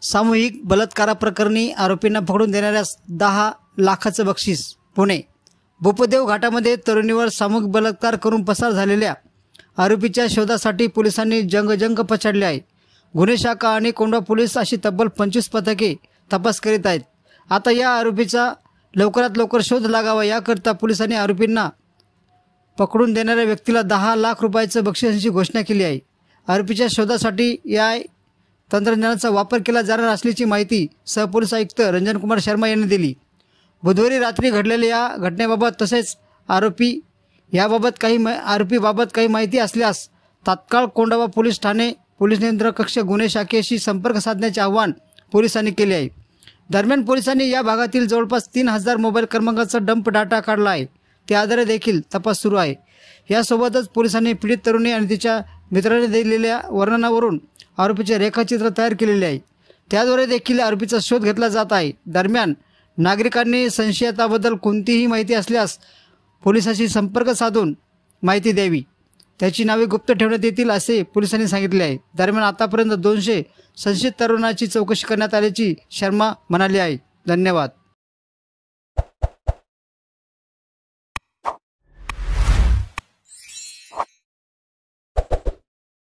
सामूहिक बलात्काराप्रकरणी आरोपींना पकडून देणाऱ्यास 10 लाखाचं बक्षीस. पुणे. बोपदेव घाटामध्ये तरुणीवर सामूहिक बलात्कार करून पसार झालेल्या आरोपीच्या शोधासाठी पोलिसांनी जंग पछाडले आहे. गुन्हे शाखा आणि कोंढवा पोलीस अशी तब्बल 25 पथके तपास करीत आहेत. आता या आरोपीचा लवकरात लवकर शोध लागावा याकरता पोलिसांनी आरोपींना पकडून देणाऱ्या व्यक्तीला 10 लाख रुपयाचं बक्षिसाची घोषणा केली आहे. आरोपीच्या शोधासाठी AI तंत्रज्ञानाचा वापर केला जाणार असल्याची माहिती सहपोलीस आयुक्त रंजन कुमार शर्मा यांनी दिली. बुधवारी रात्री घडलेल्या या घटनेबाबत तसेच आरोपीबाबत काही माहिती असल्यास तात्काळ कोंढवा पोलीस ठाणे पोलीस नियंत्रण कक्ष गुन्हे शाखेशी संपर्क साधण्याचे आवाहन पोलिसांनी केले आहे. दरम्यान पोलिसांनी या भागातील जवळपास 3000 मोबाईल क्रमांकाचा डंप डाटा काढला आहे. त्या आधारे देखील तपास सुरू आहे. यासोबतच पोलिसांनी पीडित तरुणी आणि तिच्या मित्राने दिलेल्या वर्णनावरून आरोपीचे रेखाचित्र तयार केलेले आहे. त्याद्वारे देखील आरोपीचा शोध घेतला जात आहे. दरम्यान नागरिकांनी संशयिताबद्दल कोणतीही माहिती असल्यास पोलिसांशी संपर्क साधून माहिती द्यावी. त्याची नावे गुप्त ठेवण्यात येतील असे पोलिसांनी सांगितले आहे. दरम्यान आतापर्यंत 200 संशयित तरुणाची चौकशी करण्यात आल्याची शर्मा म्हणाले आहे. धन्यवाद.